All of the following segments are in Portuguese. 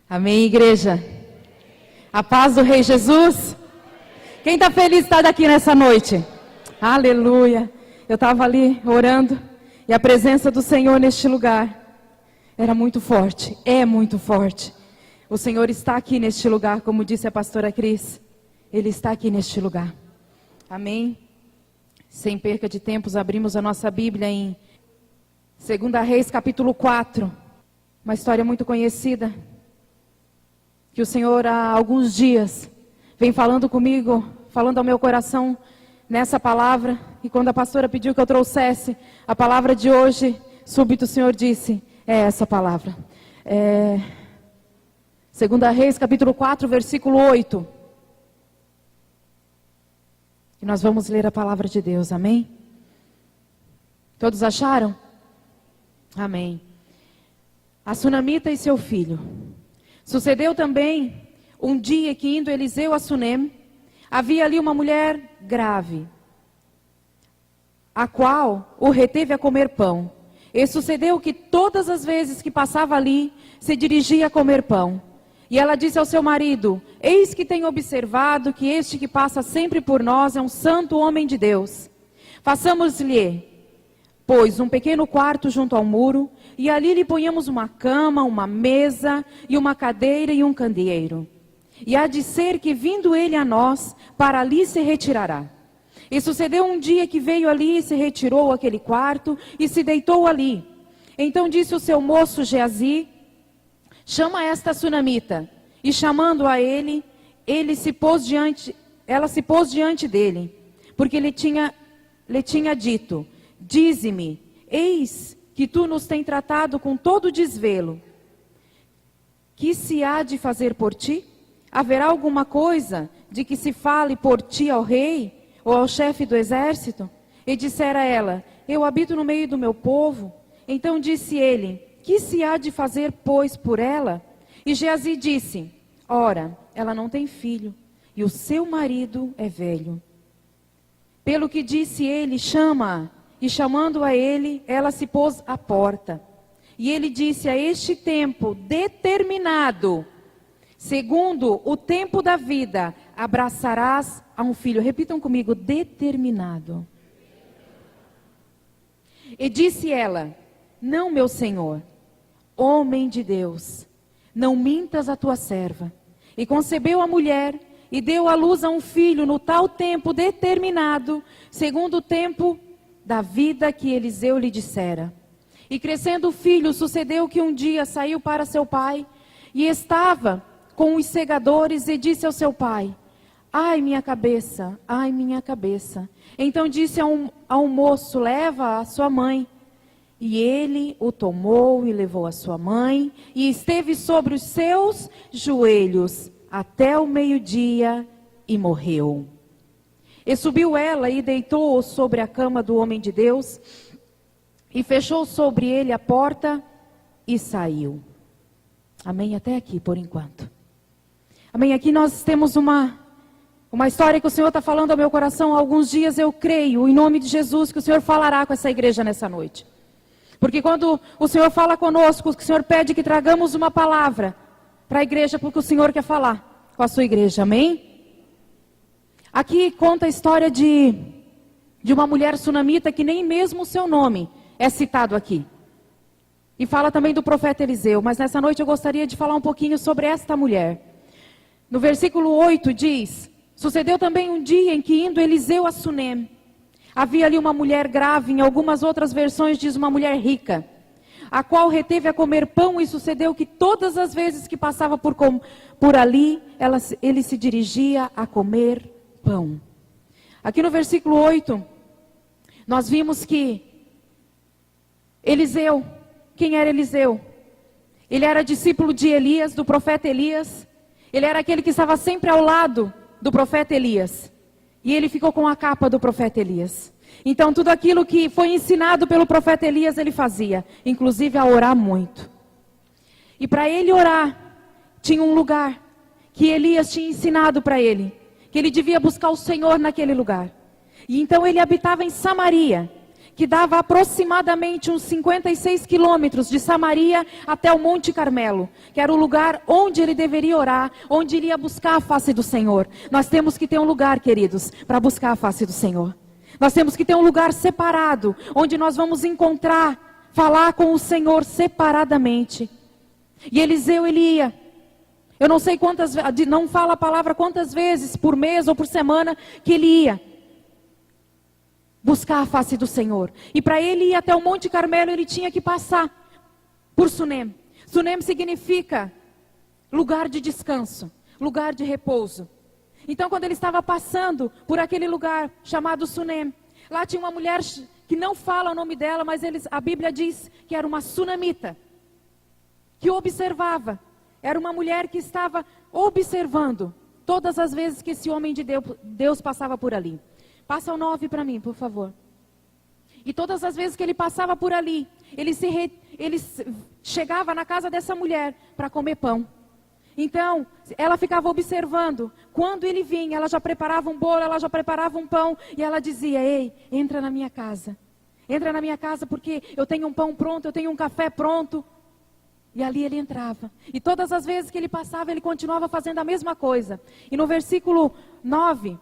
Amém, igreja? A paz do Rei Jesus? Quem está feliz de estar aqui nessa noite? Aleluia! Eu estava ali orando e a presença do Senhor neste lugar era muito forte, é muito forte. O Senhor está aqui neste lugar, como disse a pastora Cris. Ele está aqui neste lugar. Amém? Sem perca de tempos, abrimos a nossa Bíblia em 2 Reis, capítulo 4. Uma história muito conhecida, que o Senhor há alguns dias vem falando comigo, falando ao meu coração nessa palavra. E quando a pastora pediu que eu trouxesse a palavra de hoje, súbito o Senhor disse, é essa palavra. 2 Reis, capítulo 4, versículo 8. E nós vamos ler a palavra de Deus, amém? Todos acharam? Amém. A sunamita e seu filho. Sucedeu também um dia que, indo Eliseu a Sunem, havia ali uma mulher grave, a qual o reteve a comer pão. E sucedeu que todas as vezes que passava ali, se dirigia a comer pão. E ela disse ao seu marido, eis que tenho observado que este que passa sempre por nós é um santo homem de Deus. Façamos-lhe, pois, um pequeno quarto junto ao muro, e ali lhe ponhamos uma cama, uma mesa, e uma cadeira e um candeeiro. E há de ser que, vindo ele a nós, para ali se retirará. E sucedeu um dia que veio ali e se retirou àquele quarto, e se deitou ali. Então disse o seu moço Geazi, chama esta sunamita. E chamando a ele, ela se pôs diante dele, porque lhe tinha dito, dize-me, eis que tu nos tem tratado com todo desvelo. Que se há de fazer por ti? Haverá alguma coisa de que se fale por ti ao rei ou ao chefe do exército? E dissera ela, eu habito no meio do meu povo. Então disse ele, que se há de fazer, pois, por ela? E Geazi disse, ora, ela não tem filho, e o seu marido é velho. Pelo que disse ele, chama-a. E chamando a ele, ela se pôs à porta. E ele disse, a este tempo determinado, segundo o tempo da vida, abraçarás a um filho. Repitam comigo, determinado. E disse ela, não, meu senhor, homem de Deus, não mintas a tua serva. E concebeu a mulher, e deu à luz a um filho no tal tempo determinado, segundo o tempo da vida que Eliseu lhe dissera. E crescendo o filho, sucedeu que um dia saiu para seu pai, e estava com os segadores, e disse ao seu pai, ai minha cabeça, ai minha cabeça. Então disse ao moço, leva a sua mãe. E ele o tomou e levou a sua mãe, e esteve sobre os seus joelhos até o meio-dia, e morreu. E subiu ela e deitou-o sobre a cama do homem de Deus, e fechou sobre ele a porta, e saiu. Amém? Até aqui, por enquanto. Amém? Aqui nós temos uma história que o Senhor está falando ao meu coração há alguns dias. Eu creio, em nome de Jesus, que o Senhor falará com essa igreja nessa noite. Porque quando o Senhor fala conosco, o Senhor pede que tragamos uma palavra para a igreja, porque o Senhor quer falar com a sua igreja. Amém? Aqui conta a história de uma mulher sunamita que nem mesmo o seu nome é citado aqui. E fala também do profeta Eliseu, mas nessa noite eu gostaria de falar um pouquinho sobre esta mulher. No versículo 8 diz, sucedeu também um dia em que indo Eliseu a Sunem, havia ali uma mulher grave, em algumas outras versões diz uma mulher rica, a qual reteve a comer pão, e sucedeu que todas as vezes que passava por ali, ele se dirigia a comer pão. Aqui no versículo 8, nós vimos que Eliseu, quem era Eliseu? Ele era discípulo de Elias, do profeta Elias. Ele era aquele que estava sempre ao lado do profeta Elias. E ele ficou com a capa do profeta Elias. Então tudo aquilo que foi ensinado pelo profeta Elias, ele fazia. Inclusive a orar muito. E para ele orar, tinha um lugar que Elias tinha ensinado para ele. que ele devia buscar o Senhor naquele lugar. E então ele habitava em Samaria, que dava aproximadamente uns 56 quilômetros de Samaria até o Monte Carmelo, que era o lugar onde ele deveria orar, onde ele ia buscar a face do Senhor. Nós temos que ter um lugar, queridos, para buscar a face do Senhor. Nós temos que ter um lugar separado, onde nós vamos encontrar, falar com o Senhor separadamente. E Eliseu, ele ia. Eu não sei quantas, não fala a palavra quantas vezes por mês ou por semana que ele ia buscar a face do Senhor. E para ele ir até o Monte Carmelo, ele tinha que passar por Sunem. Sunem significa lugar de descanso, lugar de repouso. Então, quando ele estava passando por aquele lugar chamado Sunem, lá tinha uma mulher que não fala o nome dela, mas a Bíblia diz que era uma sunamita, que observava. Era uma mulher que estava observando todas as vezes que esse homem de Deus passava por ali. Passa o 9 para mim, por favor. E todas as vezes que ele passava por ali, ele chegava na casa dessa mulher para comer pão. Então, ela ficava observando. Quando ele vinha, ela já preparava um bolo, ela já preparava um pão. E ela dizia: ei, entra na minha casa. Entra na minha casa porque eu tenho um pão pronto, eu tenho um café pronto. E ali ele entrava. E todas as vezes que ele passava, ele continuava fazendo a mesma coisa. E no versículo 9,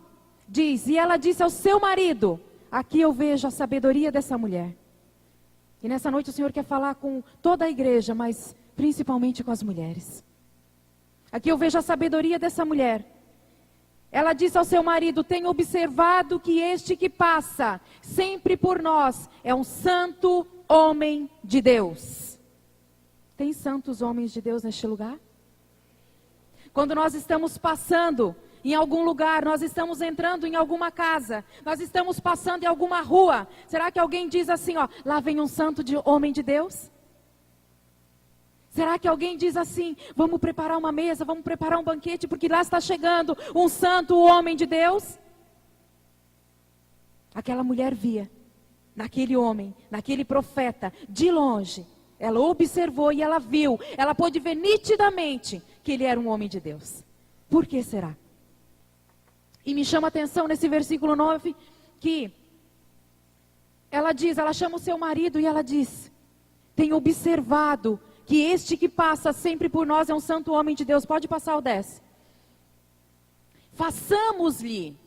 diz: e ela disse ao seu marido: aqui eu vejo a sabedoria dessa mulher. E nessa noite o Senhor quer falar com toda a igreja, mas principalmente com as mulheres. Aqui eu vejo a sabedoria dessa mulher. Ela disse ao seu marido: tenho observado que este que passa sempre por nós é um santo homem de Deus. Tem santos homens de Deus neste lugar? Quando nós estamos passando em algum lugar, nós estamos entrando em alguma casa, nós estamos passando em alguma rua, será que alguém diz assim, ó, lá vem um santo homem de Deus? Será que alguém diz assim, vamos preparar uma mesa, vamos preparar um banquete, porque lá está chegando um santo homem de Deus? Aquela mulher via, naquele homem, naquele profeta, de longe, ela observou e ela viu, ela pôde ver nitidamente que ele era um homem de Deus. Por que será? E me chama a atenção nesse versículo 9, que ela diz, ela chama o seu marido e ela diz: tenho observado que este que passa sempre por nós é um santo homem de Deus. Pode passar o 10. Façamos-lhe,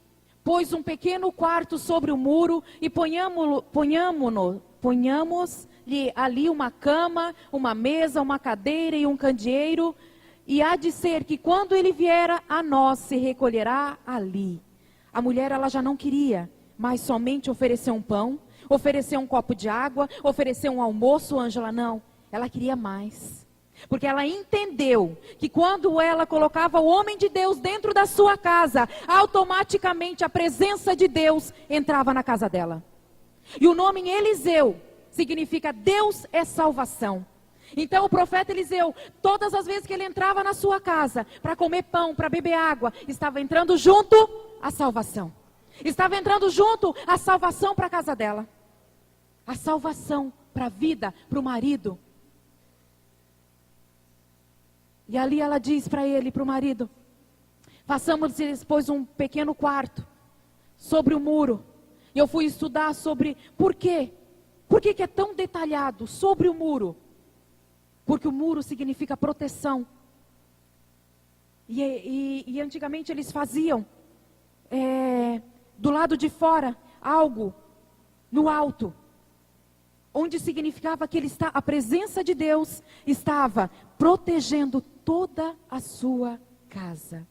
pois, um pequeno quarto sobre o muro e ponhamos-lhe ali uma cama, uma mesa, uma cadeira e um candeeiro. E há de ser que quando ele vier a nós, se recolherá ali. A mulher, ela já não queria mais somente oferecer um pão, oferecer um copo de água, oferecer um almoço, Ângela, não. Ela queria mais. Porque ela entendeu que quando ela colocava o homem de Deus dentro da sua casa, automaticamente a presença de Deus entrava na casa dela. E o nome Eliseu significa Deus é salvação. Então o profeta Eliseu, todas as vezes que ele entrava na sua casa para comer pão, para beber água, estava entrando junto a salvação. Estava entrando junto a salvação para a casa dela. A salvação para a vida, para o marido. E ali ela diz para ele, para o marido: façamos depois um pequeno quarto sobre o muro. E eu fui estudar sobre por quê. Por que é tão detalhado sobre o muro? Porque o muro significa proteção. E antigamente eles faziam do lado de fora algo no alto, onde significava que a presença de Deus estava protegendo toda a sua casa.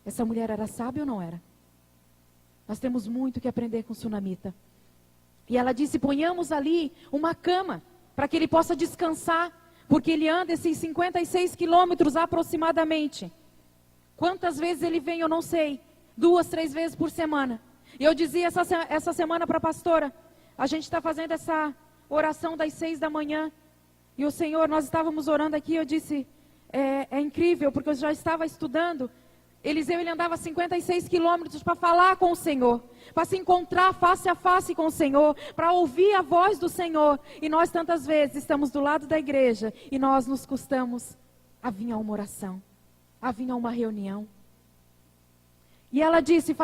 Essa mulher era sábia ou não era? Nós temos muito que aprender com o sunamita. E ela disse: ponhamos ali uma cama, para que ele possa descansar, porque ele anda esses 56 quilômetros aproximadamente. Quantas vezes ele vem, eu não sei, 2, 3 vezes por semana. E eu dizia essa semana para a pastora, a gente está fazendo essa oração das 6 da manhã, e o Senhor, nós estávamos orando aqui, eu disse, é incrível, porque eu já estava estudando. Eliseu, ele andava 56 quilômetros para falar com o Senhor, para se encontrar face a face com o Senhor, para ouvir a voz do Senhor. E nós tantas vezes estamos do lado da igreja e nós nos custamos a vir a uma oração, a vir a uma reunião. E ela disse,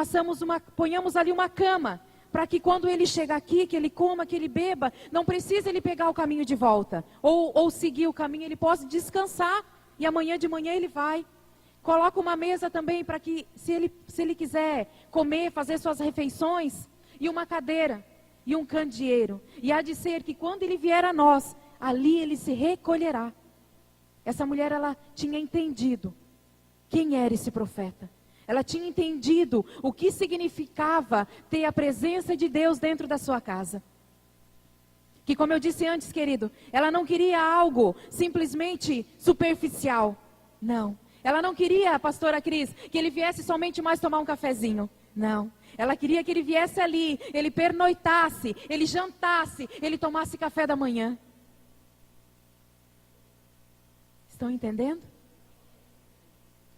ponhamos ali uma cama, para que quando ele chega aqui, que ele coma, que ele beba, não precisa ele pegar o caminho de volta, ou seguir o caminho, ele possa descansar, e amanhã de manhã ele vai. Coloca uma mesa também, para que, se ele quiser comer, fazer suas refeições, e uma cadeira, e um candeeiro. E há de ser que quando ele vier a nós, ali ele se recolherá. Essa mulher, ela tinha entendido quem era esse profeta. Ela tinha entendido o que significava ter a presença de Deus dentro da sua casa. Que, como eu disse antes, querido, ela não queria algo simplesmente superficial. Não. Ela não queria, pastora Cris, que ele viesse somente mais tomar um cafezinho. Não. Ela queria que ele viesse ali, ele pernoitasse, ele jantasse, ele tomasse café da manhã. Estão entendendo?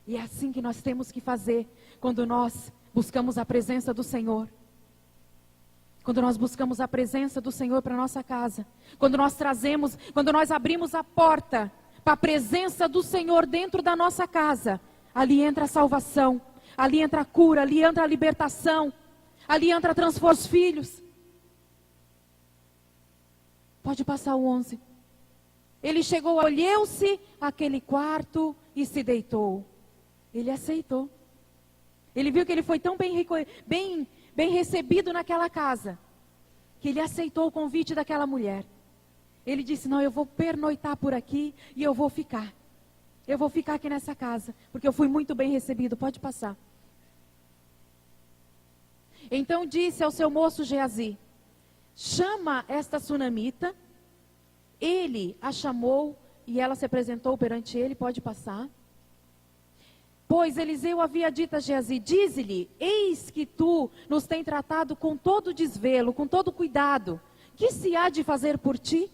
E é assim que nós temos que fazer quando nós buscamos a presença do Senhor. Quando nós buscamos a presença do Senhor para a nossa casa. Quando nós abrimos a porta para a presença do Senhor dentro da nossa casa. Ali entra a salvação, ali entra a cura, ali entra a libertação, ali entra a transformar os filhos. Pode passar o 11. Ele chegou, olhou-se àquele quarto e se deitou. Ele aceitou. Ele viu que ele foi tão bem recebido naquela casa, que ele aceitou o convite daquela mulher. Ele disse, não, eu vou pernoitar por aqui e eu vou ficar. Eu vou ficar aqui nessa casa, porque eu fui muito bem recebido, pode passar. Então disse ao seu moço Geazi, chama esta sunamita. Ele a chamou e ela se apresentou perante ele, pode passar. Pois Eliseu havia dito a Geazi, dize-lhe, eis que tu nos tem tratado com todo desvelo, com todo cuidado. Que se há de fazer por ti?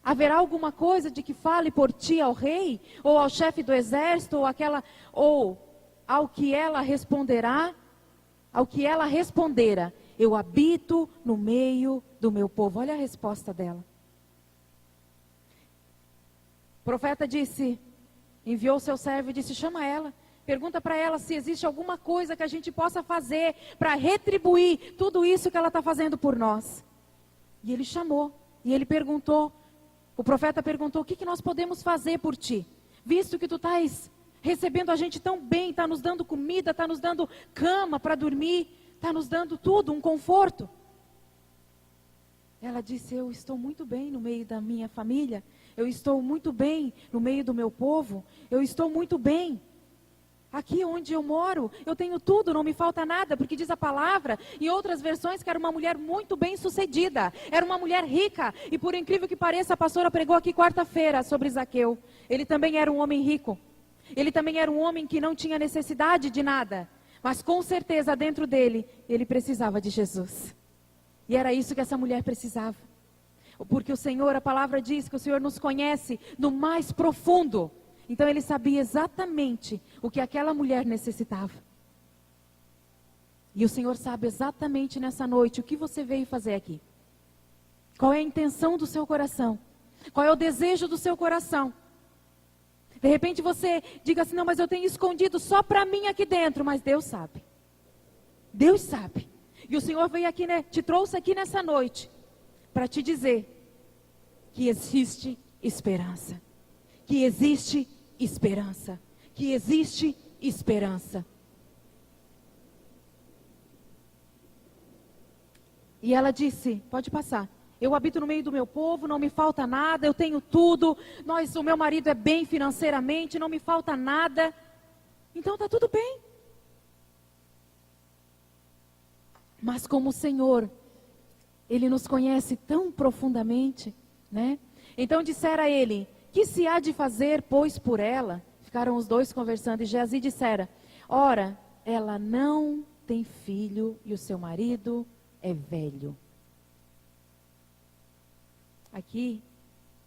Haverá alguma coisa de que fale por ti ao rei, ou ao chefe do exército, ou ao que ela responderá? Ao que ela respondera, eu habito no meio do meu povo. Olha a resposta dela. O profeta disse, enviou seu servo e disse, chama ela, pergunta para ela se existe alguma coisa que a gente possa fazer para retribuir tudo isso que ela está fazendo por nós. E ele chamou, e ele perguntou, o profeta perguntou, o que nós podemos fazer por ti? Visto que tu estás recebendo a gente tão bem, está nos dando comida, está nos dando cama para dormir, está nos dando tudo, um conforto. Ela disse, eu estou muito bem no meio da minha família, eu estou muito bem no meio do meu povo, eu estou muito bem. Aqui onde eu moro, eu tenho tudo, não me falta nada, porque diz a palavra, em outras versões, que era uma mulher muito bem sucedida, era uma mulher rica, e por incrível que pareça, a pastora pregou aqui quarta-feira sobre Zaqueu. Ele também era um homem rico, ele também era um homem que não tinha necessidade de nada, mas com certeza dentro dele, ele precisava de Jesus. E era isso que essa mulher precisava. Porque o Senhor, a palavra diz que o Senhor nos conhece no mais profundo. Então ele sabia exatamente o que aquela mulher necessitava. E o Senhor sabe exatamente nessa noite o que você veio fazer aqui. Qual é a intenção do seu coração? Qual é o desejo do seu coração? De repente você diga assim, não, mas eu tenho escondido só para mim aqui dentro. Mas Deus sabe. Deus sabe. E o Senhor veio aqui, né, te trouxe aqui nessa noite para te dizer que existe esperança. Que existe esperança. Que existe esperança. E ela disse, pode passar. Eu habito no meio do meu povo, não me falta nada, eu tenho tudo. O meu marido é bem financeiramente, não me falta nada. Então está tudo bem. Mas como o Senhor, Ele nos conhece tão profundamente, né? Então dissera a ele, que se há de fazer, pois, por ela? Ficaram os dois conversando e Geazi dissera, ora, ela não tem filho e o seu marido é velho. Aqui,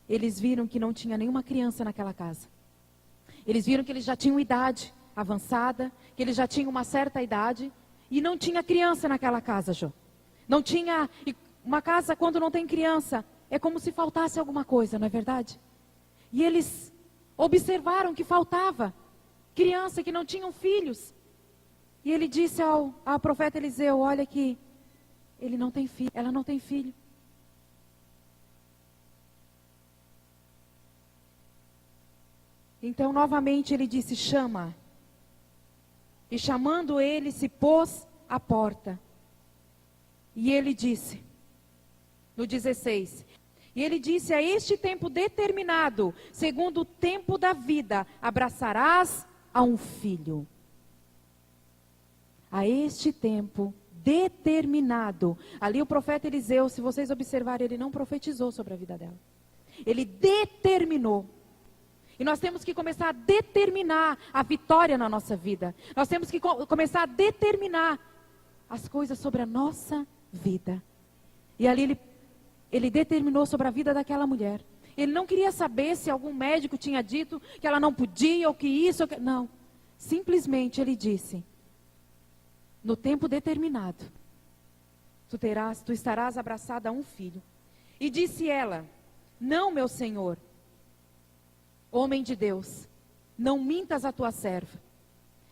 eles viram que não tinha nenhuma criança naquela casa. Eles viram que eles já tinham idade avançada, que eles já tinham uma certa idade, e não tinha criança naquela casa, Jô. Não tinha, uma casa quando não tem criança, é como se faltasse alguma coisa, não é verdade? E eles observaram que faltava criança, que não tinham filhos. E ele disse ao profeta Eliseu, olha que ele não tem filho, ela não tem filho. Então novamente ele disse, chama. E chamando ele, se pôs à porta. E ele disse, no 16, e ele disse, a este tempo determinado, segundo o tempo da vida, abraçarás a um filho. A este tempo determinado. Ali o profeta Eliseu, se vocês observarem, ele não profetizou sobre a vida dela. Ele determinou. E nós temos que começar a determinar a vitória na nossa vida. Nós temos que começar a determinar as coisas sobre a nossa vida. E ali ele determinou sobre a vida daquela mulher. Ele não queria saber se algum médico tinha dito que ela não podia, ou que isso, ou que... Não. Simplesmente ele disse, no tempo determinado, tu estarás abraçada a um filho. E disse ela, não, meu senhor, homem de Deus, não mintas a tua serva.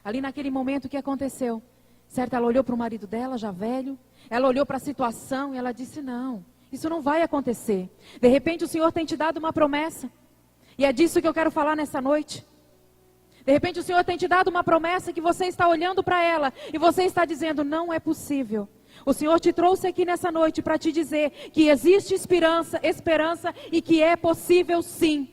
Ali naquele momento, o que aconteceu? Certo, ela olhou para o marido dela, já velho, ela olhou para a situação e ela disse, não, isso não vai acontecer. De repente o Senhor tem te dado uma promessa, e é disso que eu quero falar nessa noite. De repente o Senhor tem te dado uma promessa que você está olhando para ela, e você está dizendo, não é possível. O Senhor te trouxe aqui nessa noite para te dizer que existe esperança e que é possível sim.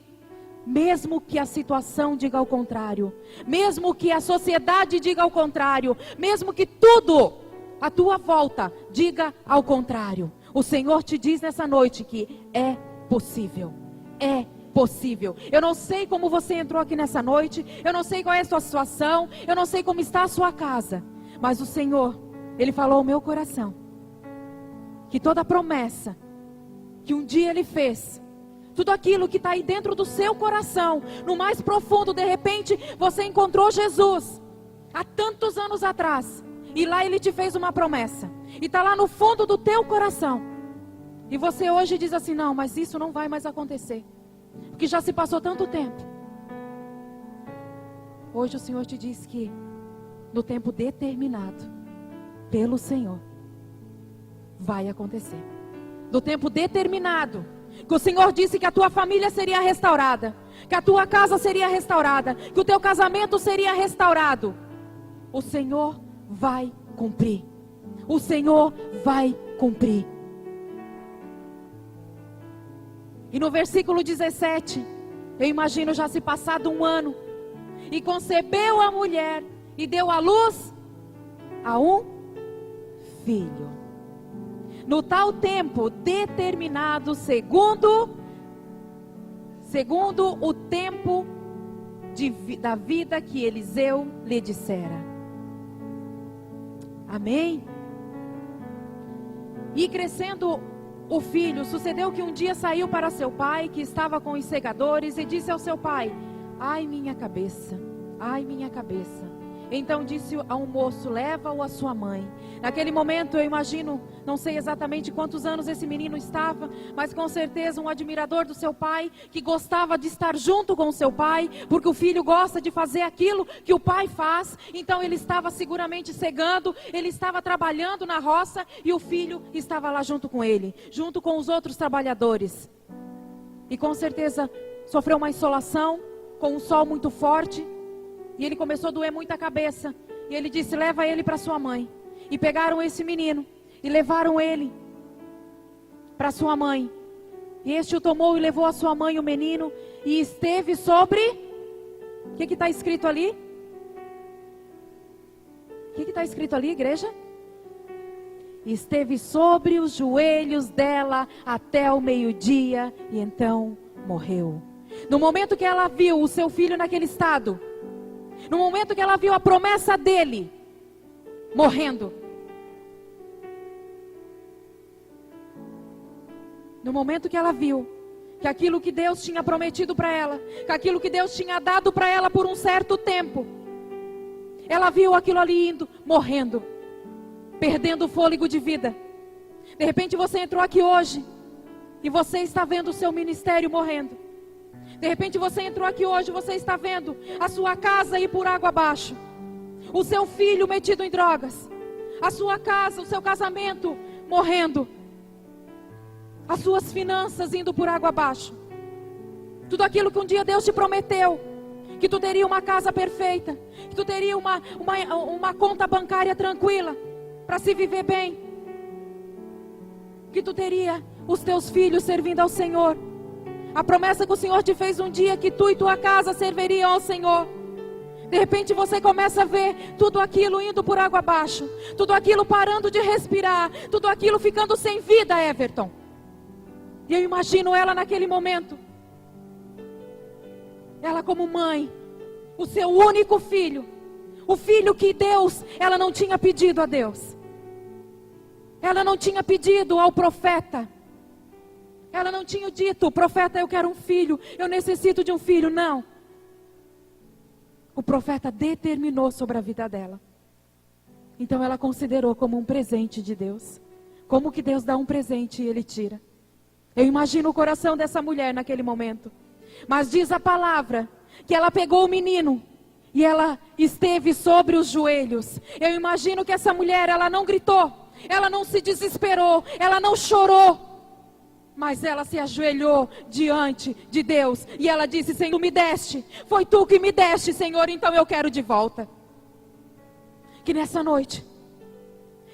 Mesmo que a situação diga ao contrário, mesmo que a sociedade diga ao contrário, mesmo que tudo à tua volta diga ao contrário, o Senhor te diz nessa noite que é possível, é possível. Eu não sei como você entrou aqui nessa noite, eu não sei qual é a sua situação, eu não sei como está a sua casa, mas o Senhor, Ele falou ao meu coração, que toda promessa que um dia Ele fez, tudo aquilo que está aí dentro do seu coração, no mais profundo, de repente, você encontrou Jesus, há tantos anos atrás, e lá Ele te fez uma promessa, e está lá no fundo do teu coração, e você hoje diz assim, não, mas isso não vai mais acontecer, porque já se passou tanto tempo. Hoje o Senhor te diz que, no tempo determinado, pelo Senhor, vai acontecer, no tempo determinado, que o Senhor disse que a tua família seria restaurada, que a tua casa seria restaurada, que o teu casamento seria restaurado. O Senhor vai cumprir. O Senhor vai cumprir. E no versículo 17, eu imagino já se passado um ano, e concebeu a mulher e deu à luz a um filho. No tal tempo determinado, segundo o tempo da vida que Eliseu lhe dissera. Amém? E crescendo o filho, sucedeu que um dia saiu para seu pai, que estava com os segadores, e disse ao seu pai, ai minha cabeça, ai minha cabeça. Então disse ao moço, leva-o à sua mãe. Naquele momento eu imagino, não sei exatamente quantos anos esse menino estava, mas com certeza um admirador do seu pai, que gostava de estar junto com o seu pai, porque o filho gosta de fazer aquilo que o pai faz. Então ele estava seguramente cegando, ele estava trabalhando na roça, e o filho estava lá junto com ele, junto com os outros trabalhadores. E com certeza sofreu uma insolação, com um sol muito forte, e ele começou a doer muito a cabeça. E ele disse, leva ele para sua mãe. E pegaram esse menino e levaram ele para sua mãe. E este o tomou e levou a sua mãe o menino, e esteve sobre... O que está escrito ali? O que está escrito ali, igreja? Esteve sobre os joelhos dela até o meio-dia, e então morreu. No momento que ela viu o seu filho naquele estado, no momento que ela viu a promessa dele morrendo, no momento que ela viu que aquilo que Deus tinha prometido para ela, que aquilo que Deus tinha dado para ela por um certo tempo, ela viu aquilo ali indo, morrendo, perdendo o fôlego de vida. De repente você entrou aqui hoje e você está vendo o seu ministério morrendo. De repente você entrou aqui hoje, você está vendo a sua casa ir por água abaixo. o seu filho metido em drogas, a sua casa, o seu casamento morrendo, as suas finanças indo por água abaixo, tudo aquilo que um dia Deus te prometeu, que tu teria uma casa perfeita, que tu teria uma conta bancária tranquila, para se viver bem, que tu teria os teus filhos servindo ao Senhor, a promessa que o Senhor te fez um dia, que tu e tua casa serviriam ao Senhor. De repente você começa a ver tudo aquilo indo por água abaixo, tudo aquilo parando de respirar, tudo aquilo ficando sem vida, Everton. E eu imagino ela naquele momento, ela como mãe, o seu único filho, o filho que Deus, ela não tinha pedido a Deus, ela não tinha pedido ao profeta, ela não tinha dito: profeta, eu quero um filho, eu necessito de um filho. Não. O profeta determinou sobre a vida dela. Então ela considerou como um presente de Deus. Como que Deus dá um presente e Ele tira? Eu imagino o coração dessa mulher naquele momento. Mas diz a palavra que ela pegou o menino e ela esteve sobre os joelhos. Eu imagino que essa mulher, ela não gritou, ela não se desesperou, ela não chorou, mas ela se ajoelhou diante de Deus e ela disse: Senhor, me deste, foi tu que me deste, Senhor, então eu quero de volta. Que nessa noite,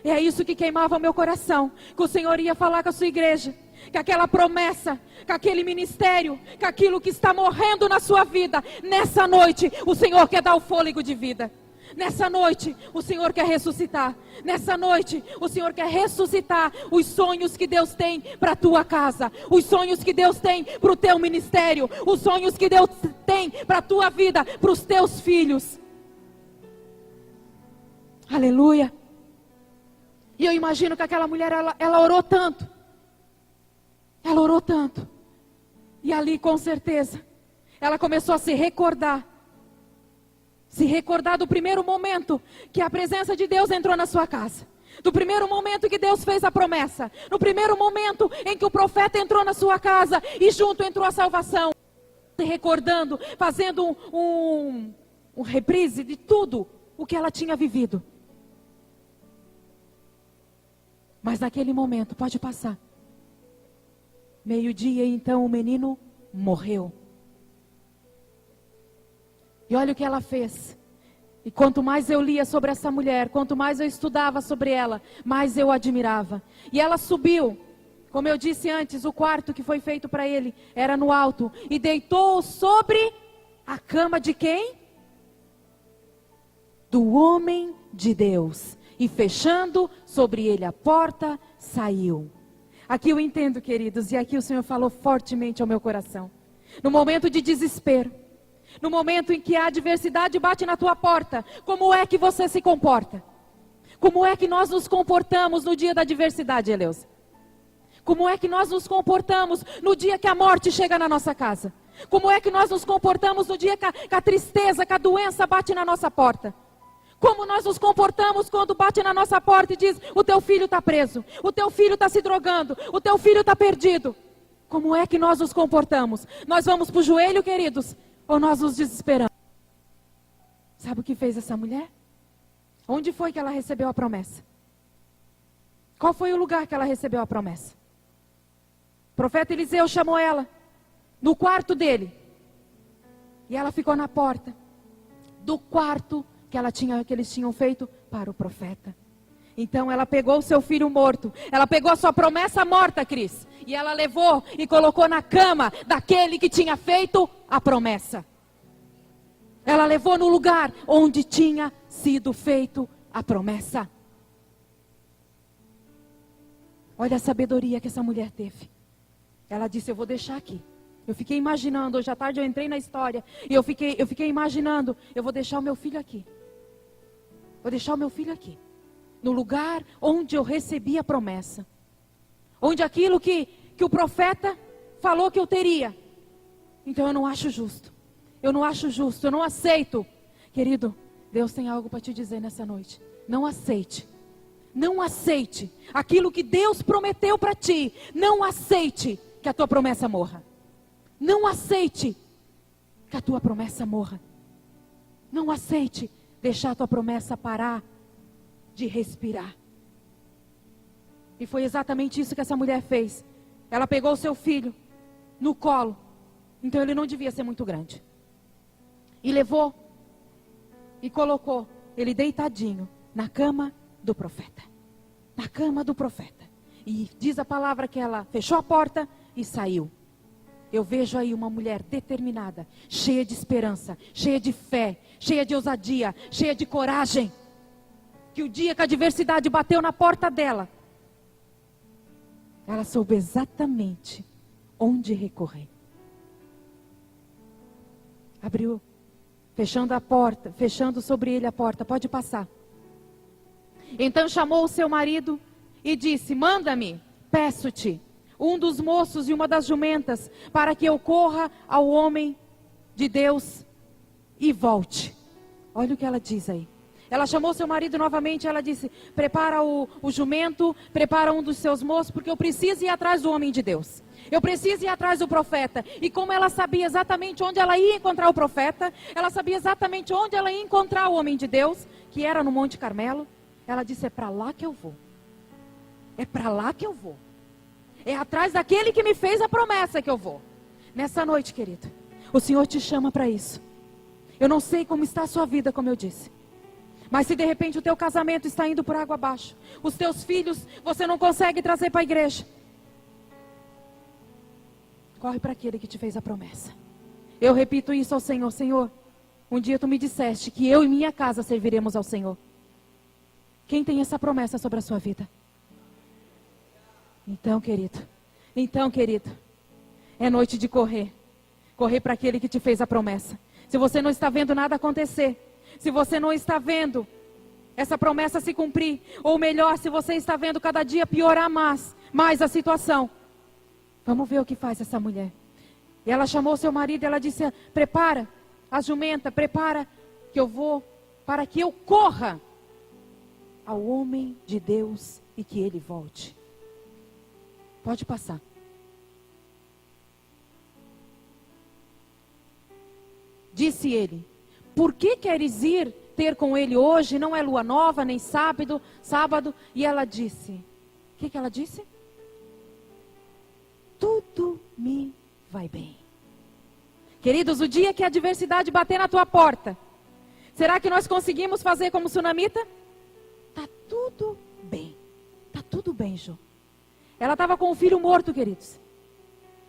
é isso que queimava o meu coração, que o Senhor ia falar com a sua igreja, que aquela promessa, que aquele ministério, que aquilo que está morrendo na sua vida, nessa noite o Senhor quer dar o fôlego de vida. Nessa noite o Senhor quer ressuscitar. Nessa noite o Senhor quer ressuscitar os sonhos que Deus tem para a tua casa, os sonhos que Deus tem para o teu ministério, os sonhos que Deus tem para a tua vida, para os teus filhos. Aleluia. E eu imagino que aquela mulher, ela orou tanto. Ela orou tanto. E ali, com certeza, ela começou a se recordar do primeiro momento que a presença de Deus entrou na sua casa. Do primeiro momento que Deus fez a promessa. No primeiro momento em que o profeta entrou na sua casa e junto entrou a salvação. Se recordando, fazendo um reprise de tudo o que ela tinha vivido. Mas naquele momento, pode passar. Meio-dia, então o menino morreu. E olha o que ela fez. E quanto mais eu lia sobre essa mulher, quanto mais eu estudava sobre ela, mais eu admirava. E ela subiu, como eu disse antes, o quarto que foi feito para ele era no alto. E deitou sobre a cama de quem? Do homem de Deus. E fechando sobre ele a porta, saiu. Aqui eu entendo, queridos, e aqui o Senhor falou fortemente ao meu coração. No momento de desespero, no momento em que a adversidade bate na tua porta, como é que você se comporta? Como é que nós nos comportamos no dia da adversidade, Eleusa? Como é que nós nos comportamos no dia que a morte chega na nossa casa? Como é que nós nos comportamos no dia que a tristeza, que a doença bate na nossa porta? Como nós nos comportamos quando bate na nossa porta e diz: o teu filho está preso, o teu filho está se drogando, o teu filho está perdido? Como é que nós nos comportamos? Nós vamos para o joelho, queridos, ou nós nos desesperamos? Sabe o que fez essa mulher? Onde foi que ela recebeu a promessa? Qual foi o lugar que ela recebeu a promessa? O profeta Eliseu chamou ela no quarto dele. E ela ficou na porta do quarto que eles tinham feito para o profeta. Então ela pegou o seu filho morto, ela pegou a sua promessa morta, Cris, e ela levou e colocou na cama daquele que tinha feito a promessa. Ela levou no lugar onde tinha sido feito a promessa. Olha a sabedoria que essa mulher teve. Ela disse: eu vou deixar aqui. Eu fiquei imaginando, hoje à tarde eu entrei na história, e eu fiquei imaginando, eu vou deixar o meu filho aqui. Vou deixar o meu filho aqui. No lugar onde eu recebi a promessa. Onde aquilo que o profeta falou que eu teria. Então eu não acho justo. Eu não acho justo, eu não aceito. Querido, Deus tem algo para te dizer nessa noite. Não aceite. Não aceite aquilo que Deus prometeu para ti. Não aceite que a tua promessa morra. Não aceite que a tua promessa morra. Não aceite. deixar a tua promessa parar de respirar. E foi exatamente isso que essa mulher fez. Ela pegou o seu filho no colo, então ele não devia ser muito grande, e levou e colocou ele deitadinho na cama do profeta. Na cama do profeta. E diz a palavra que ela fechou a porta e saiu. Eu vejo aí uma mulher determinada, cheia de esperança, cheia de fé, cheia de ousadia, cheia de coragem. Que o dia que a adversidade bateu na porta dela, ela soube exatamente onde recorrer. Abriu, fechando a porta, fechando sobre ele a porta. Pode passar. Então chamou o seu marido e disse: manda-me, peço-te, um dos moços e uma das jumentas, para que eu corra ao homem de Deus e volte. Olha o que ela diz aí. Ela chamou seu marido novamente, ela disse: prepara o jumento, prepara um dos seus moços, porque eu preciso ir atrás do homem de Deus. Eu preciso ir atrás do profeta. E como ela sabia exatamente onde ela ia encontrar o profeta, ela sabia exatamente onde ela ia encontrar o homem de Deus, que era no Monte Carmelo, ela disse: é para lá que eu vou. É para lá que eu vou. É atrás daquele que me fez a promessa que eu vou. Nessa noite, querido, o Senhor te chama para isso. Eu não sei como está a sua vida, como eu disse. Mas se de repente o teu casamento está indo por água abaixo, os teus filhos você não consegue trazer para a igreja, corre para aquele que te fez a promessa. Eu repito isso ao Senhor: Senhor, um dia tu me disseste que eu e minha casa serviremos ao Senhor. Quem tem essa promessa sobre a sua vida? Então, querido, é noite de correr. Correr para aquele que te fez a promessa. Se você não está vendo nada acontecer, se você não está vendo essa promessa se cumprir, ou melhor, se você está vendo cada dia piorar mais a situação, vamos ver o que faz essa mulher. E ela chamou seu marido e ela disse: prepara a jumenta, prepara que eu vou, para que eu corra ao homem de Deus e que ele volte. Pode passar. Disse ele: por que queres ir ter com ele hoje? Não é lua nova, nem sábado. E ela disse: o que ela disse? Tudo me vai bem. Queridos, o dia que a adversidade bater na tua porta, será que nós conseguimos fazer como Sunamita? Tá tudo bem. Tá tudo bem, Jô. Ela estava com o filho morto, queridos.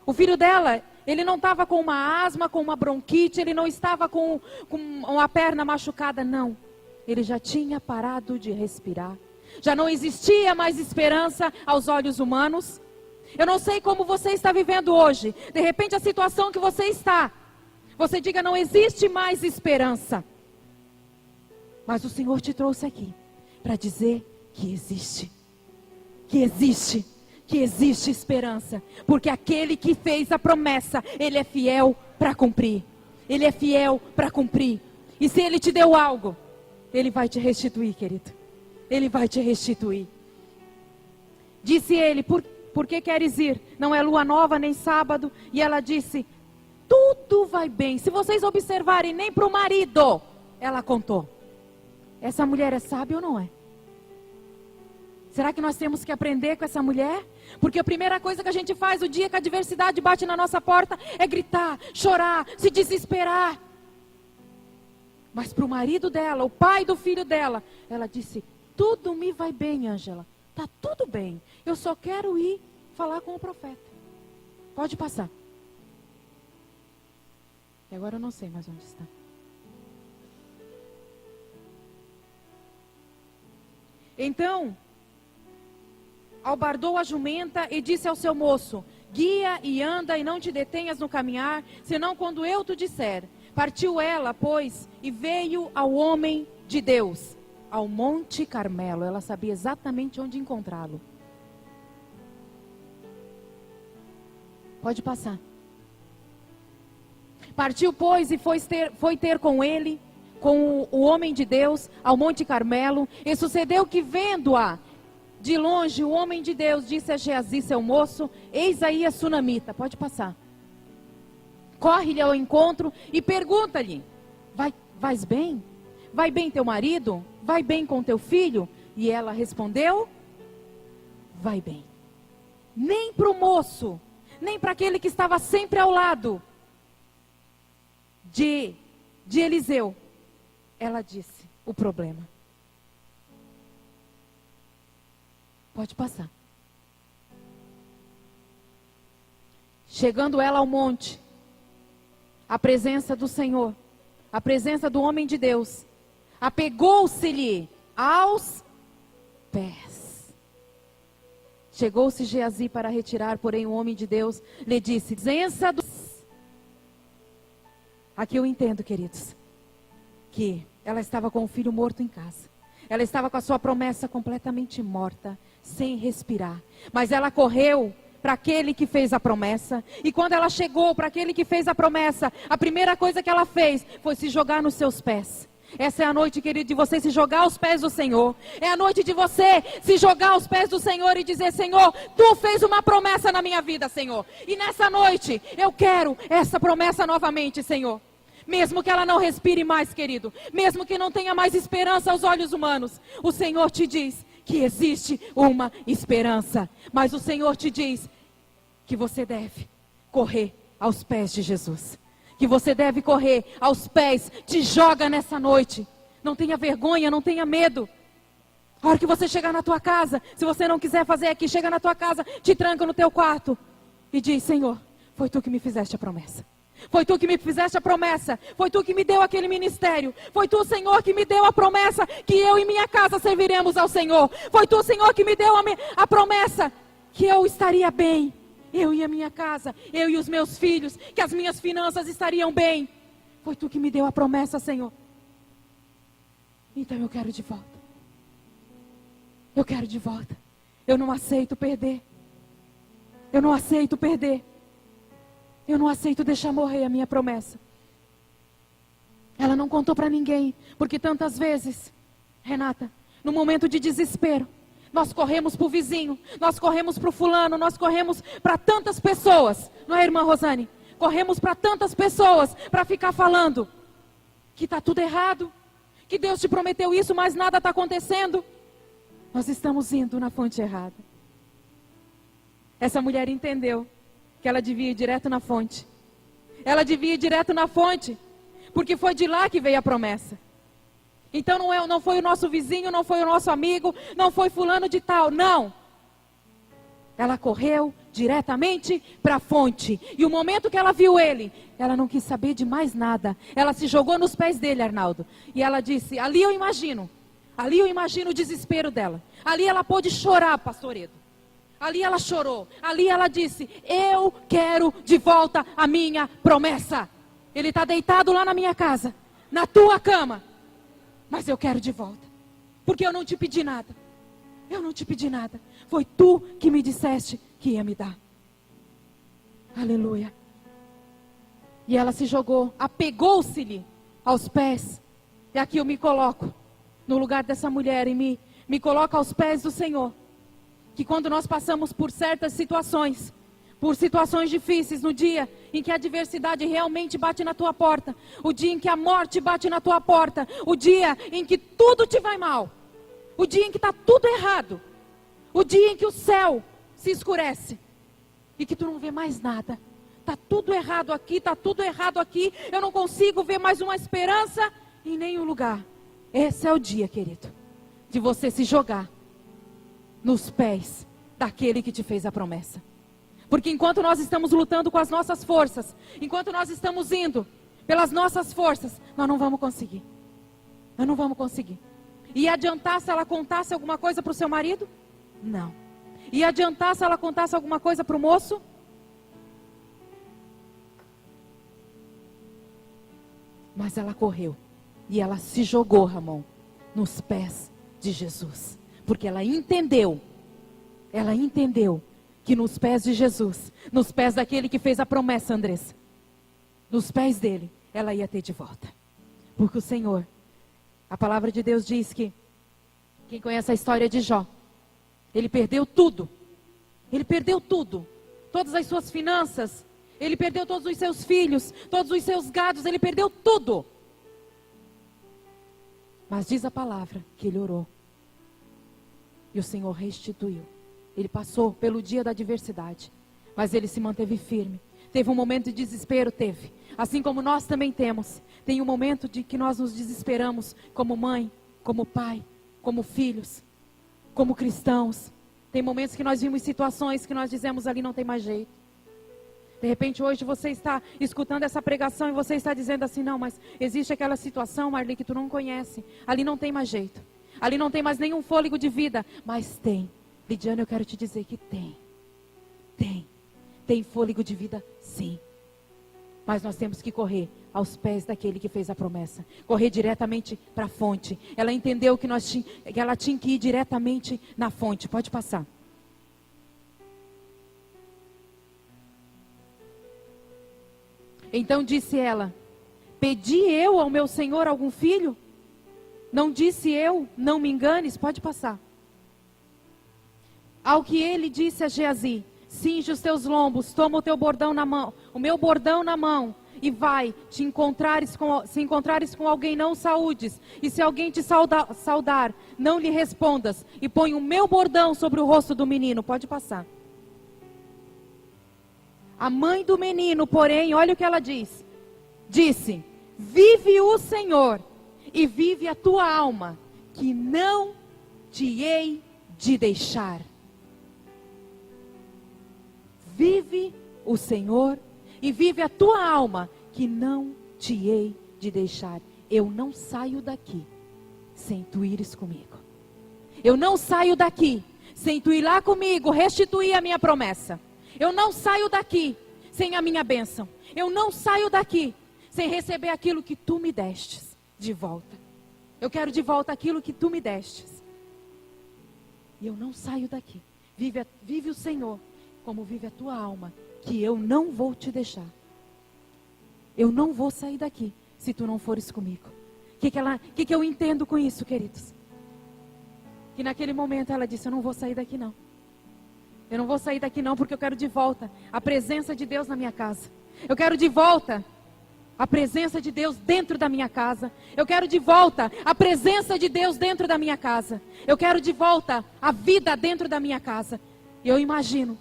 O filho dela, ele não estava com uma asma, com uma bronquite, ele não estava com uma perna machucada, não. Ele já tinha parado de respirar. Já não existia mais esperança aos olhos humanos. Eu não sei como você está vivendo hoje. De repente a situação que você está, você diga: não existe mais esperança. Mas o Senhor te trouxe aqui para dizer que existe. Que existe. Que existe esperança, porque aquele que fez a promessa, ele é fiel para cumprir. Ele é fiel para cumprir. E se ele te deu algo, ele vai te restituir, querido. Ele vai te restituir. Disse ele: por que queres ir? Não é lua nova nem sábado. E ela disse: tudo vai bem. Se vocês observarem, nem para o marido ela contou. Essa mulher é sábia ou não é? Será que nós temos que aprender com essa mulher? Porque a primeira coisa que a gente faz o dia que a adversidade bate na nossa porta é gritar, chorar, se desesperar. Mas para o marido dela, o pai do filho dela, ela disse: tudo me vai bem, Ângela. Tá tudo bem. Eu só quero ir falar com o profeta. Pode passar. E agora eu não sei mais onde está. Então albardou a jumenta e disse ao seu moço: guia e anda e não te detenhas no caminhar, senão quando eu te disser. Partiu ela, pois, e veio ao homem de Deus, ao Monte Carmelo. Ela sabia exatamente onde encontrá-lo. Pode passar. Partiu, pois, e foi ter com ele, com o homem de Deus, ao Monte Carmelo. E sucedeu que, vendo-a de longe, o homem de Deus disse a Geazi, seu moço: eis aí a Sunamita. Pode passar. Corre-lhe ao encontro e pergunta-lhe: vais bem? vai bem teu marido? Vai bem com teu filho? E ela respondeu, vai bem. Nem para o moço, nem para aquele que estava sempre ao lado de Eliseu, ela disse o problema. Pode passar. Chegando ela ao monte, a presença do Senhor, a presença do homem de Deus, apegou-se-lhe aos pés. Chegou-se Geazi para retirar, porém o homem de Deus lhe disse, presença do... Aqui eu entendo, queridos, que ela estava com o filho morto em casa. Ela estava com a sua promessa completamente morta, sem respirar. Mas ela correu para aquele que fez a promessa. E quando ela chegou para aquele que fez a promessa, a primeira coisa que ela fez foi se jogar nos seus pés. Essa é a noite, querido, de você se jogar aos pés do Senhor. É a noite de você se jogar aos pés do Senhor e dizer, Senhor, Tu fez uma promessa na minha vida, Senhor. E nessa noite, eu quero essa promessa novamente, Senhor. Mesmo que ela não respire mais, querido. Mesmo que não tenha mais esperança aos olhos humanos. O Senhor te diz que existe uma esperança. Mas o Senhor te diz que você deve correr aos pés de Jesus. Que você deve correr aos pés, te joga nessa noite. Não tenha vergonha, não tenha medo. A hora que você chegar na tua casa, se você não quiser fazer aqui, chega na tua casa, te tranca no teu quarto e diz, Senhor, foi Tu que me fizeste a promessa. Foi Tu que me fizeste a promessa. Foi Tu que me deu aquele ministério. Foi Tu, Senhor, que me deu a promessa que eu e minha casa serviremos ao Senhor. Foi Tu, Senhor, que me deu a promessa que eu estaria bem. Eu e a minha casa, eu e os meus filhos, que as minhas finanças estariam bem. Foi Tu que me deu a promessa, Senhor. Então eu quero de volta. Eu quero de volta. Eu não aceito perder. Eu não aceito perder. Eu não aceito deixar morrer a minha promessa. Ela não contou para ninguém, porque tantas vezes, Renata, no momento de desespero, nós corremos para o vizinho, nós corremos para o fulano, nós corremos para tantas pessoas, não é, irmã Rosane? Corremos para tantas pessoas para ficar falando que está tudo errado, que Deus te prometeu isso, mas nada está acontecendo. Nós estamos indo na fonte errada. Essa mulher entendeu que ela devia ir direto na fonte. Ela devia ir direto na fonte, porque foi de lá que veio a promessa. Então não foi o nosso vizinho, não foi o nosso amigo, não foi fulano de tal, não. Ela correu diretamente para a fonte. E o momento que ela viu ele, ela não quis saber de mais nada. Ela se jogou nos pés dele, Arnaldo. E ela disse, ali eu imagino o desespero dela. Ali ela pôde chorar, pastor Edo. Ali ela chorou, ali ela disse, eu quero de volta a minha promessa. Ele está deitado lá na minha casa, na tua cama, mas eu quero de volta, porque eu não te pedi nada. Eu não te pedi nada, foi Tu que me disseste que ia me dar. Aleluia. E ela se jogou, apegou-se-lhe aos pés. E aqui eu me coloco no lugar dessa mulher e me coloco aos pés do Senhor. Que quando nós passamos por certas situações, por situações difíceis, no dia em que a adversidade realmente bate na tua porta, o dia em que a morte bate na tua porta, o dia em que tudo te vai mal, o dia em que está tudo errado, o dia em que o céu se escurece e que tu não vê mais nada, está tudo errado aqui, eu não consigo ver mais uma esperança em nenhum lugar. Esse é o dia, querido, de você se jogar nos pés daquele que te fez a promessa. Porque enquanto nós estamos lutando com as nossas forças, enquanto nós estamos indo pelas nossas forças, nós não vamos conseguir. Nós não vamos conseguir. Ia adiantar se ela contasse alguma coisa para o seu marido? Não. Ia adiantar se ela contasse alguma coisa para o moço? Mas ela correu e ela se jogou, Ramon, nos pés de Jesus. Porque ela entendeu que nos pés de Jesus, nos pés daquele que fez a promessa, Andressa, nos pés dele, ela ia ter de volta. Porque o Senhor, a palavra de Deus diz que, quem conhece a história de Jó, ele perdeu tudo, todas as suas finanças, ele perdeu todos os seus filhos, todos os seus gados, ele perdeu tudo. Mas diz a palavra que ele orou. E o Senhor restituiu. Ele passou pelo dia da adversidade, mas ele se manteve firme. Teve um momento de desespero, teve. Assim como nós também temos. Tem um momento de que nós nos desesperamos como mãe, como pai, como filhos, como cristãos. Tem momentos que nós vimos situações que nós dizemos ali não tem mais jeito. De repente hoje você está escutando essa pregação e você está dizendo assim, não, mas existe aquela situação, Marli, que tu não conhece. Ali não tem mais jeito. Ali não tem mais nenhum fôlego de vida. Mas tem. Lidiana, eu quero te dizer que tem. Tem fôlego de vida, sim. Mas nós temos que correr aos pés daquele que fez a promessa. Correr diretamente para a fonte. Ela entendeu que ela tinha que ir diretamente na fonte. Pode passar. Então disse ela, pedi eu ao meu senhor algum filho? Não disse eu, não me enganes? Pode passar. Ao que ele disse a Geazi, cinge os teus lombos, toma o teu bordão na mão, o meu bordão na mão, e vai, se encontrares com alguém, não saúdes, e se alguém te saudar, não lhe respondas, e põe o meu bordão sobre o rosto do menino. Pode passar. A mãe do menino, porém, olha o que ela diz. Disse, vive o Senhor, e vive a tua alma, que não te hei de deixar. Vive o Senhor, e vive a tua alma, que não te hei de deixar. Eu não saio daqui, sem tu ires comigo. Eu não saio daqui, sem tu ir lá comigo, restituir a minha promessa. Eu não saio daqui sem a minha bênção. Eu não saio daqui sem receber aquilo que tu me destes de volta. Eu quero de volta aquilo que tu me destes. E eu não saio daqui. Vive o Senhor como vive a tua alma, que eu não vou te deixar. Eu não vou sair daqui se tu não fores comigo. O que eu entendo com isso, queridos? Que naquele momento ela disse, eu não vou sair daqui não. Eu não vou sair daqui não, porque eu quero de volta a presença de Deus na minha casa. Eu quero de volta a presença de Deus dentro da minha casa. Eu quero de volta a presença de Deus dentro da minha casa. Eu quero de volta a vida dentro da minha casa. E eu imagino,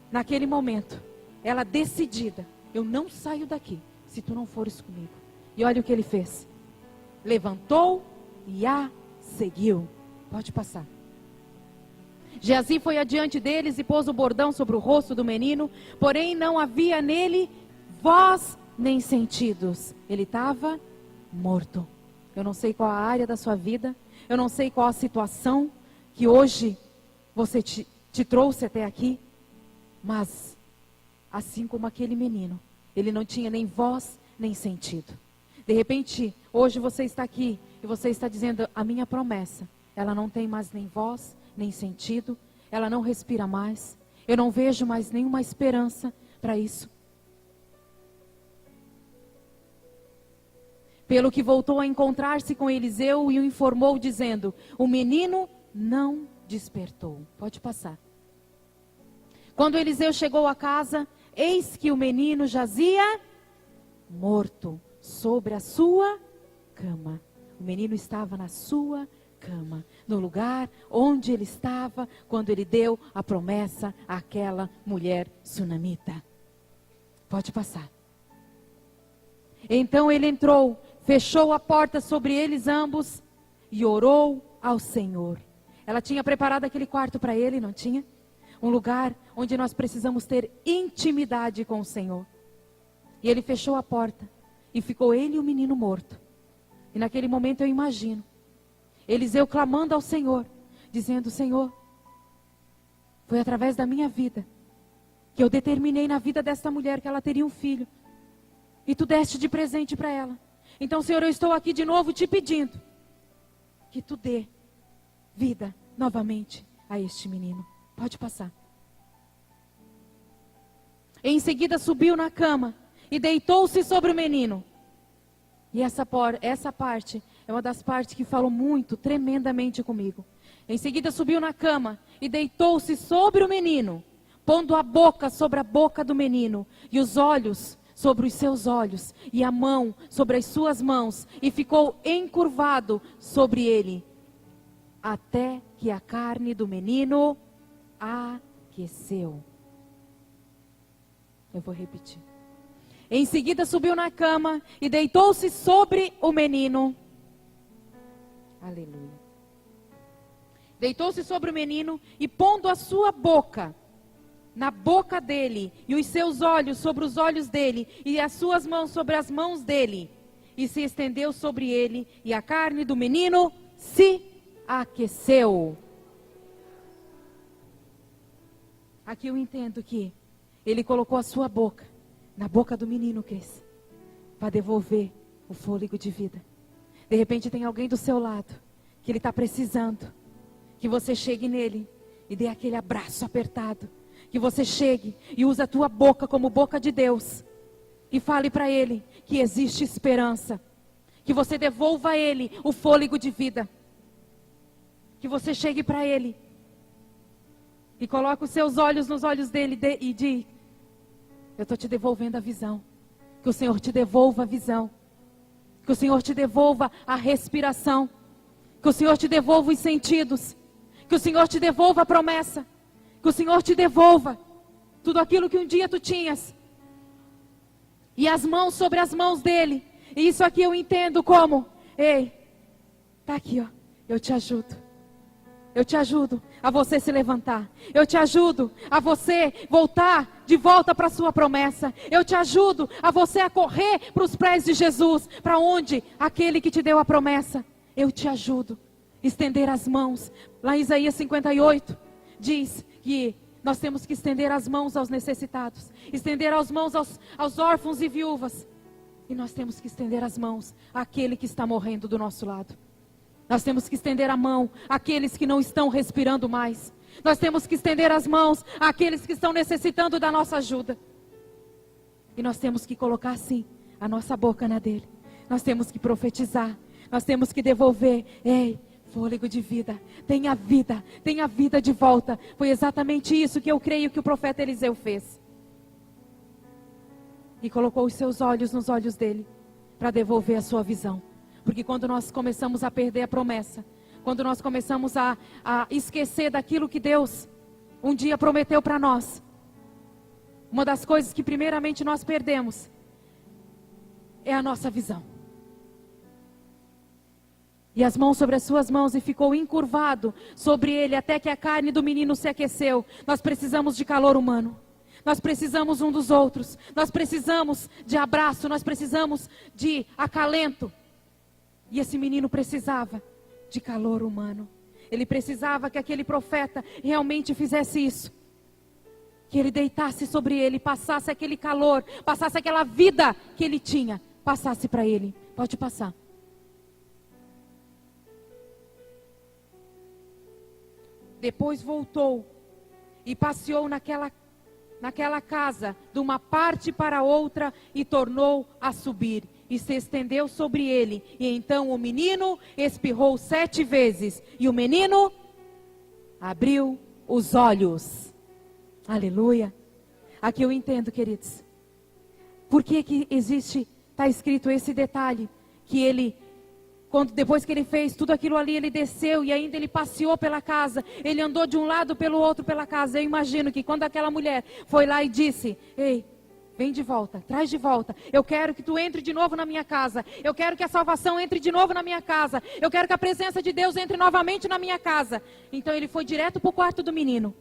naquele momento, ela decidida, eu não saio daqui se tu não fores comigo. E olha o que ele fez. Levantou e a seguiu. Pode passar. Geazi foi adiante deles e pôs o bordão sobre o rosto do menino, porém não havia nele voz nem sentidos. Ele estava morto. Eu não sei qual a área da sua vida, eu não sei qual a situação que hoje você te trouxe até aqui, mas assim como aquele menino, ele não tinha nem voz nem sentido. De repente, hoje você está aqui e você está dizendo, a minha promessa, ela não tem mais nem voz nem sentido, ela não respira mais, eu não vejo mais nenhuma esperança para isso. Pelo que voltou a encontrar-se com Eliseu e o informou dizendo, o menino não despertou. Pode passar. Quando Eliseu chegou à casa, eis que o menino jazia morto sobre a sua cama. O menino estava na sua cama, no lugar onde ele estava quando ele deu a promessa àquela mulher sunamita. Pode passar. Então ele entrou, fechou a porta sobre eles ambos e orou ao Senhor. Ela tinha preparado aquele quarto para ele, não tinha? Um lugar onde nós precisamos ter intimidade com o Senhor. E ele fechou a porta e ficou ele e o menino morto. E naquele momento eu imagino Eliseu clamando ao Senhor, dizendo, Senhor, foi através da minha vida que eu determinei na vida desta mulher que ela teria um filho. E tu deste de presente para ela. Então, Senhor, eu estou aqui de novo te pedindo que tu dê vida novamente a este menino. Pode passar. Em seguida subiu na cama e deitou-se sobre o menino. E essa parte é uma das partes que falou muito, tremendamente comigo. Em seguida subiu na cama e deitou-se sobre o menino, pondo a boca sobre a boca do menino e os olhos sobre os seus olhos, e a mão sobre as suas mãos, e ficou encurvado sobre ele, até que a carne do menino aqueceu. Eu vou repetir. Em seguida subiu na cama e deitou-se sobre o menino. Aleluia. Deitou-se sobre o menino e pondo a sua boca na boca dele, e os seus olhos sobre os olhos dele, e as suas mãos sobre as mãos dele, e se estendeu sobre ele, e a carne do menino se aqueceu. Aqui eu entendo que ele colocou a sua boca na boca do menino, Cris, para devolver o fôlego de vida. De repente tem alguém do seu lado que ele está precisando que você chegue nele e dê aquele abraço apertado. Que você chegue e use a tua boca como boca de Deus e fale para ele que existe esperança. Que você devolva a ele o fôlego de vida. Que você chegue para ele e coloque os seus olhos nos olhos dele e diz: eu estou te devolvendo a visão. Que o Senhor te devolva a visão. Que o Senhor te devolva a respiração. Que o Senhor te devolva os sentidos. Que o Senhor te devolva a promessa. Que o Senhor te devolva tudo aquilo que um dia tu tinhas. E as mãos sobre as mãos dele. E isso aqui eu entendo como: ei, tá aqui, ó, eu te ajudo. Eu te ajudo a você se levantar. Eu te ajudo a você voltar de volta para a sua promessa. Eu te ajudo a você a correr para os pés de Jesus. Para onde? Aquele que te deu a promessa. Eu te ajudo a estender as mãos. Lá em Isaías 58 diz que nós temos que estender as mãos aos necessitados. Estender as mãos aos órfãos e viúvas. E nós temos que estender as mãos àquele que está morrendo do nosso lado. Nós temos que estender a mão àqueles que não estão respirando mais. Nós temos que estender as mãos àqueles que estão necessitando da nossa ajuda. E nós temos que colocar assim a nossa boca na dele. Nós temos que profetizar. Nós temos que devolver. Ei, fôlego de vida. Tenha vida de volta. Foi exatamente isso que eu creio que o profeta Eliseu fez. E colocou os seus olhos nos olhos dele para devolver a sua visão. Porque quando nós começamos a perder a promessa, quando nós começamos a esquecer daquilo que Deus um dia prometeu para nós, uma das coisas que primeiramente nós perdemos é a nossa visão. E as mãos sobre as suas mãos, e ficou encurvado sobre ele até que a carne do menino se aqueceu. Nós precisamos de calor humano. Nós precisamos um dos outros. Nós precisamos de abraço. Nós precisamos de acalento. E esse menino precisava de calor humano. Ele precisava que aquele profeta realmente fizesse isso. Que ele deitasse sobre ele, passasse aquele calor, passasse aquela vida que ele tinha, passasse para ele. Pode passar. Depois voltou e passeou naquela casa, de uma parte para outra, e tornou a subir. E se estendeu sobre ele. E então o menino espirrou 7 vezes. E o menino abriu os olhos. Aleluia. Aqui eu entendo, queridos. Por que está escrito esse detalhe? Que ele, depois que ele fez tudo aquilo ali, ele desceu e ainda ele passeou pela casa. Ele andou de um lado pelo outro pela casa. Eu imagino que quando aquela mulher foi lá e disse: ei, vem de volta, traz de volta. Eu quero que tu entre de novo na minha casa. Eu quero que a salvação entre de novo na minha casa. Eu quero que a presença de Deus entre novamente na minha casa. Então ele foi direto para o quarto do menino.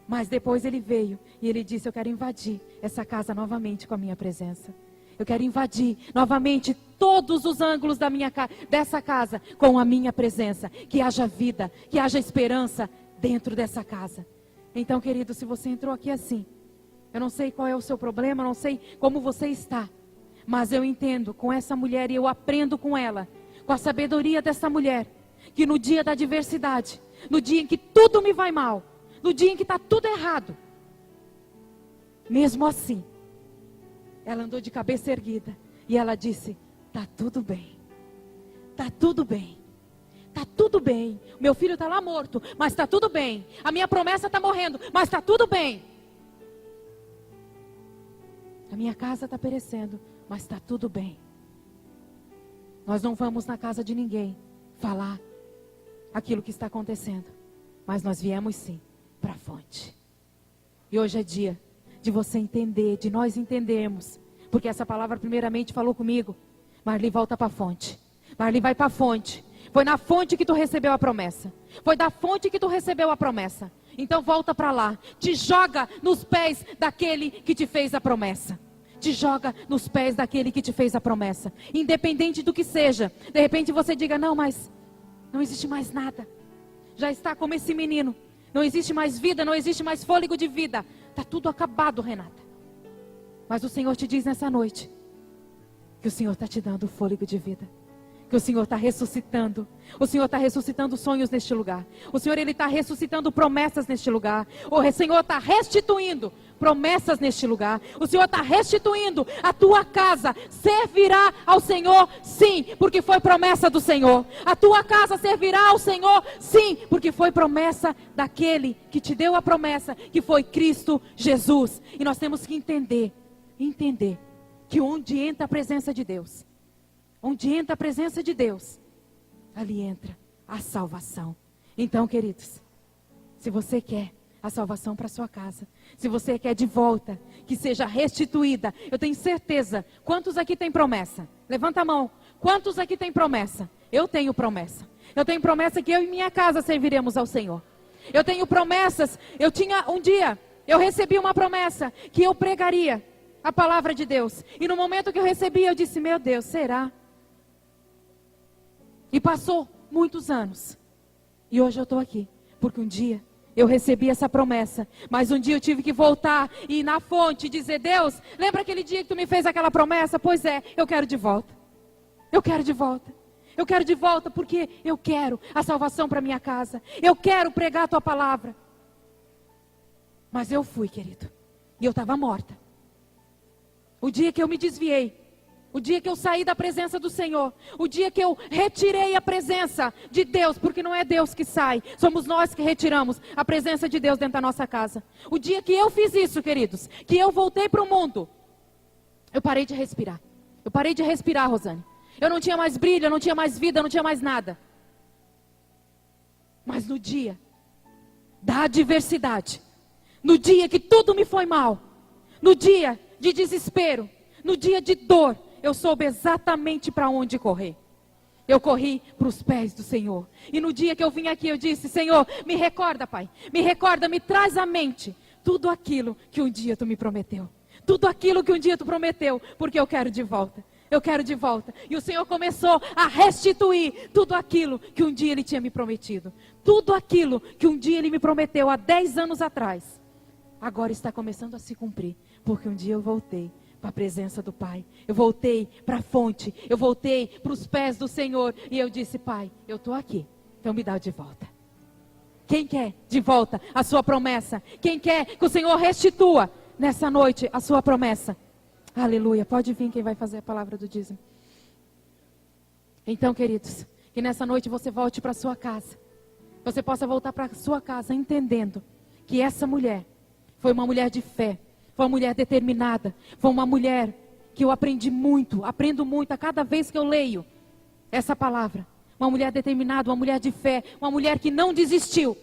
Mas depois ele veio e ele disse: eu quero invadir essa casa novamente com a minha presença. Eu quero invadir novamente todos os ângulos dessa casa com a minha presença. Que haja vida, que haja esperança dentro dessa casa. Então, querido, se você entrou aqui assim, eu não sei qual é o seu problema, eu não sei como você está. Mas eu entendo com essa mulher e eu aprendo com ela, com a sabedoria dessa mulher, que no dia da adversidade, no dia em que tudo me vai mal, no dia em que está tudo errado, mesmo assim, ela andou de cabeça erguida e ela disse: tá tudo bem, tá tudo bem. Tá tudo bem. O meu filho está lá morto, mas está tudo bem. A minha promessa está morrendo, mas está tudo bem. A minha casa está perecendo, mas está tudo bem. Nós não vamos na casa de ninguém falar aquilo que está acontecendo, mas nós viemos sim para a fonte. E hoje é dia de você entender, de nós entendermos, porque essa palavra primeiramente falou comigo. Marli, volta para a fonte. Marli, vai para a fonte. Foi na fonte que tu recebeu a promessa. Foi da fonte que tu recebeu a promessa. Então volta para lá. Te joga nos pés daquele que te fez a promessa. Te joga nos pés daquele que te fez a promessa. Independente do que seja. De repente você diga, não, mas não existe mais nada. Já está como esse menino. Não existe mais vida, não existe mais fôlego de vida. Está tudo acabado, Renata. Mas o Senhor te diz nessa noite que o Senhor está te dando fôlego de vida. Que o Senhor está ressuscitando. O Senhor está ressuscitando sonhos neste lugar. O Senhor, Ele está ressuscitando promessas neste lugar. O Senhor está restituindo promessas neste lugar. O Senhor está restituindo a tua casa. Servirá ao Senhor, sim, porque foi promessa do Senhor. A tua casa servirá ao Senhor, sim, porque foi promessa daquele que te deu a promessa, que foi Cristo Jesus. E nós temos que entender que onde entra a presença de Deus, onde entra a presença de Deus, ali entra a salvação. Então, queridos, se você quer a salvação para sua casa, se você quer de volta, que seja restituída, eu tenho certeza, quantos aqui tem promessa? Levanta a mão. Quantos aqui tem promessa? Eu tenho promessa. Eu tenho promessa que eu e minha casa serviremos ao Senhor. Eu tenho promessas. Eu recebi uma promessa que eu pregaria a palavra de Deus. E no momento que eu recebi, eu disse, meu Deus, será? E passou muitos anos. E hoje eu estou aqui. Porque um dia eu recebi essa promessa. Mas um dia eu tive que voltar e ir na fonte e dizer, Deus, lembra aquele dia que tu me fez aquela promessa? Pois é, eu quero de volta. Eu quero de volta. Eu quero de volta porque eu quero a salvação para minha casa. Eu quero pregar a tua palavra. Mas eu fui, querido. E eu estava morta. O dia que eu me desviei. O dia que eu saí da presença do Senhor, o dia que eu retirei a presença de Deus, porque não é Deus que sai, somos nós que retiramos a presença de Deus dentro da nossa casa. O dia que eu fiz isso, queridos, que eu voltei para o mundo, eu parei de respirar. Eu parei de respirar, Rosane. Eu não tinha mais brilho, eu não tinha mais vida, eu não tinha mais nada. Mas no dia da adversidade, no dia que tudo me foi mal, no dia de desespero, no dia de dor, eu soube exatamente para onde correr. Eu corri para os pés do Senhor. E no dia que eu vim aqui, eu disse, Senhor, me recorda, Pai. Me recorda, me traz à mente tudo aquilo que um dia Tu me prometeu. Tudo aquilo que um dia Tu prometeu, porque eu quero de volta. Eu quero de volta. E o Senhor começou a restituir tudo aquilo que um dia Ele tinha me prometido. Tudo aquilo que um dia Ele me prometeu há 10 anos atrás. Agora está começando a se cumprir. Porque um dia eu voltei para a presença do Pai, eu voltei para a fonte, eu voltei para os pés do Senhor, e eu disse, Pai, eu estou aqui, então me dá de volta. Quem quer de volta a sua promessa? Quem quer que o Senhor restitua nessa noite a sua promessa? Aleluia, pode vir quem vai fazer a palavra do dízimo. Então, queridos, que nessa noite você volte para a sua casa, você possa voltar para a sua casa entendendo que essa mulher foi uma mulher de fé, foi uma mulher determinada, foi uma mulher que eu aprendo muito a cada vez que eu leio essa palavra. Uma mulher determinada, uma mulher de fé, uma mulher que não desistiu,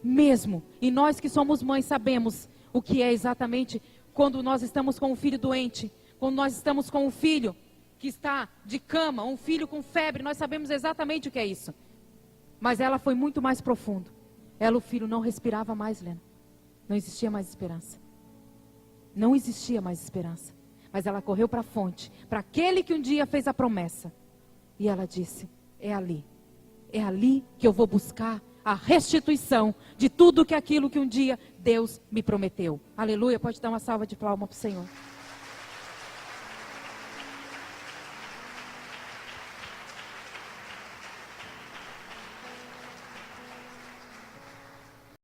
mesmo. E nós que somos mães sabemos o que é exatamente quando nós estamos com um filho doente, quando nós estamos com um filho que está de cama, um filho com febre, nós sabemos exatamente o que é isso. Mas ela foi muito mais profundo. O filho não respirava mais, Lena. Não existia mais esperança. Não existia mais esperança. Mas ela correu para a fonte, para aquele que um dia fez a promessa. E ela disse, é ali que eu vou buscar a restituição de tudo aquilo que um dia Deus me prometeu. Aleluia, pode dar uma salva de palmas para o Senhor.